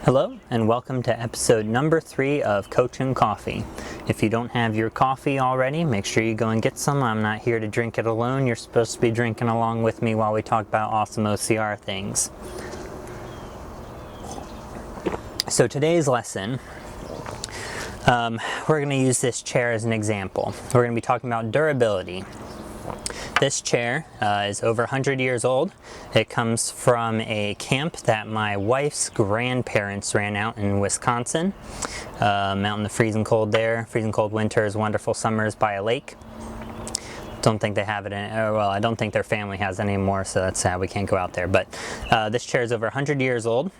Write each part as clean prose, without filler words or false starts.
Hello and welcome to episode number 3 of Coach and Coffee. If you don't have your coffee already, make sure you go and get some. I'm not here to drink it alone. You're supposed to be drinking along with me while we talk about awesome OCR things. So today's lesson, we're going to use this chair as an example. We're going to be talking about durability. This chair is over 100 years old. It comes from a camp that my wife's grandparents ran out in Wisconsin. Out in the freezing cold there. Freezing cold winters, wonderful summers by a lake. Don't think they have it in, well, I don't think their family has it anymore, so that's sad we can't go out there. But this chair is over 100 years old.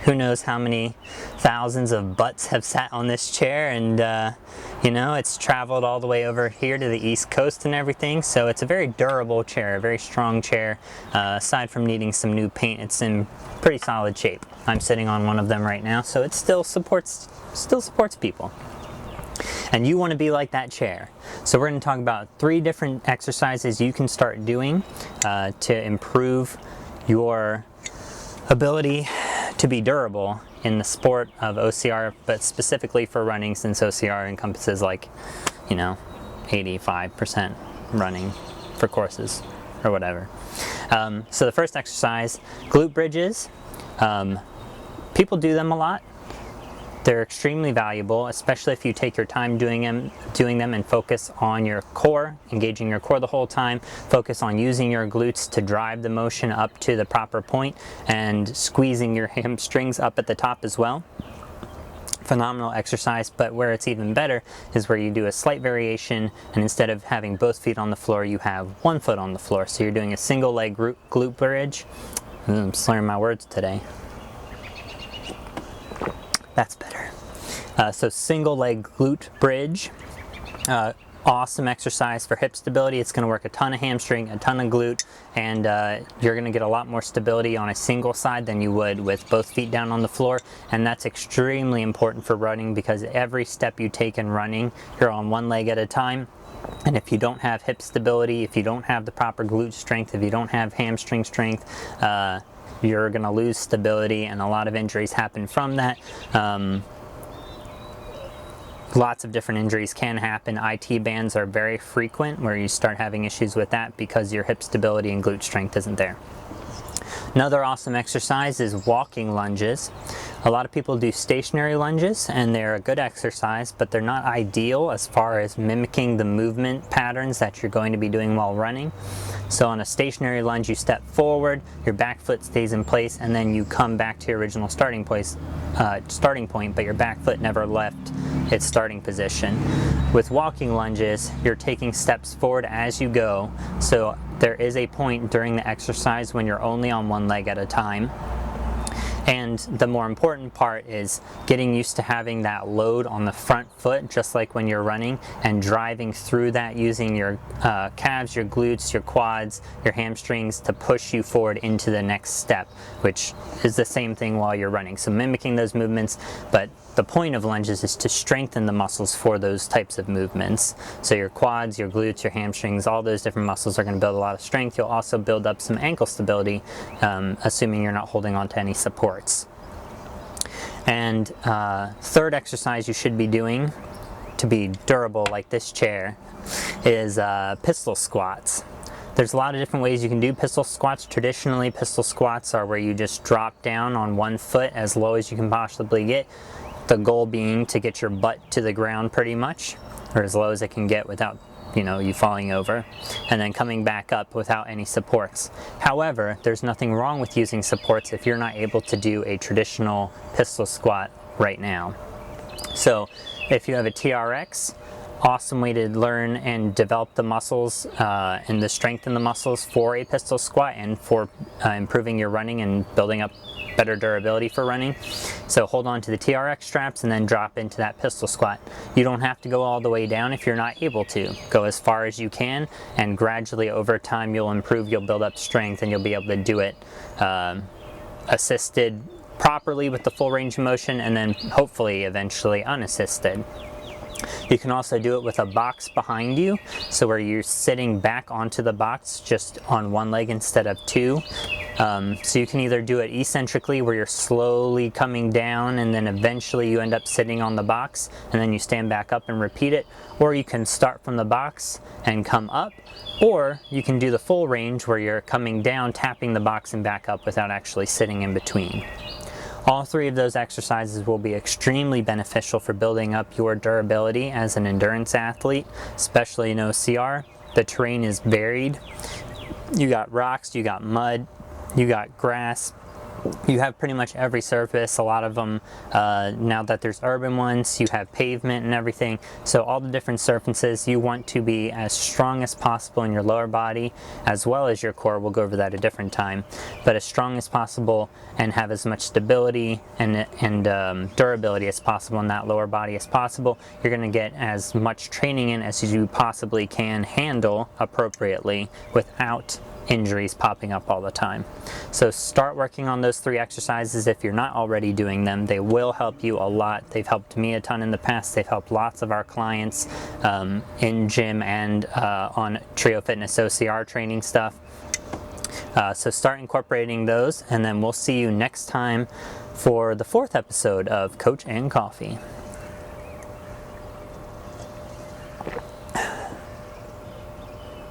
Who knows how many thousands of butts have sat on this chair, and you know, it's traveled all the way over here to the East Coast and everything, so it's a very durable chair, a very strong chair. Aside from needing some new paint, it's in pretty solid shape. I'm sitting on one of them right now, so it still supports people. And you want to be like that chair. So we're going to talk about 3 different exercises you can start doing to improve your ability to be durable in the sport of OCR, but specifically for running, since OCR encompasses, like, you know, 85% running for courses or whatever. So the first exercise, glute bridges. People do them a lot. They're extremely valuable, especially if you take your time doing them and focus on your core, engaging your core the whole time, focus on using your glutes to drive the motion up to the proper point and squeezing your hamstrings up at the top as well. Phenomenal exercise, but where it's even better is where you do a slight variation, and instead of having both feet on the floor, you have one foot on the floor. So you're doing a single leg glute bridge. I'm slurring my words today. That's better. So single leg glute bridge, awesome exercise for hip stability. It's going to work a ton of hamstring, a ton of glute, and you're going to get a lot more stability on a single side than you would with both feet down on the floor. And that's extremely important for running, because every step you take in running, you're on one leg at a time. And if you don't have hip stability, if you don't have the proper glute strength, if you don't have hamstring strength, you're going to lose stability, and a lot of injuries happen from that. Lots of different injuries can happen. IT bands are very frequent, where you start having issues with that because your hip stability and glute strength isn't there. Another awesome exercise is walking lunges. A lot of people do stationary lunges, and they're a good exercise, but they're not ideal as far as mimicking the movement patterns that you're going to be doing while running. So on a stationary lunge, you step forward, your back foot stays in place, and then you come back to your original starting point, but your back foot never left its starting position. With walking lunges, you're taking steps forward as you go, so there is a point during the exercise when you're only on one leg at a time. And the more important part is getting used to having that load on the front foot, just like when you're running, and driving through that using your calves, your glutes, your quads, your hamstrings to push you forward into the next step, which is the same thing while you're running. So mimicking those movements, but the point of lunges is to strengthen the muscles for those types of movements. So your quads, your glutes, your hamstrings, all those different muscles are going to build a lot of strength. You'll also build up some ankle stability, assuming you're not holding on to any supports. And third exercise you should be doing to be durable like this chair is pistol squats. There's a lot of different ways you can do pistol squats. Traditionally, pistol squats are where you just drop down on one foot as low as you can possibly get. The goal being to get your butt to the ground pretty much, or as low as it can get without, you know, you falling over, and then coming back up without any supports. However, there's nothing wrong with using supports if you're not able to do a traditional pistol squat right now. So if you have a TRX, awesome way to learn and develop the muscles and the strength in the muscles for a pistol squat and for improving your running and building up better durability for running. So hold on to the TRX straps and then drop into that pistol squat. You don't have to go all the way down if you're not able to. Go as far as you can, and gradually over time you'll improve, you'll build up strength, and you'll be able to do it assisted properly with the full range of motion, and then hopefully eventually unassisted. You can also do it with a box behind you, so where you're sitting back onto the box just on one leg instead of two. So you can either do it eccentrically, where you're slowly coming down and then eventually you end up sitting on the box and then you stand back up and repeat it, or you can start from the box and come up, or you can do the full range where you're coming down, tapping the box and back up without actually sitting in between. All three of those exercises will be extremely beneficial for building up your durability as an endurance athlete, especially in OCR. The terrain is varied. You got rocks, you got mud, you got grass, you have pretty much every surface. A lot of them, now that there's urban ones, you have pavement and everything. So all the different surfaces, you want to be as strong as possible in your lower body as well as your core. We'll go over that a different time, but as strong as possible and have as much stability and durability as possible in that lower body as possible. You're going to get as much training in as you possibly can handle appropriately without injuries popping up all the time. So start working on those three exercises if you're not already doing them. They will help you a lot. They've helped me a ton in the past. They've helped lots of our clients in gym and on Trio Fitness OCR training stuff. So start incorporating those, and then we'll see you next time for the 4th episode of Coach and Coffee.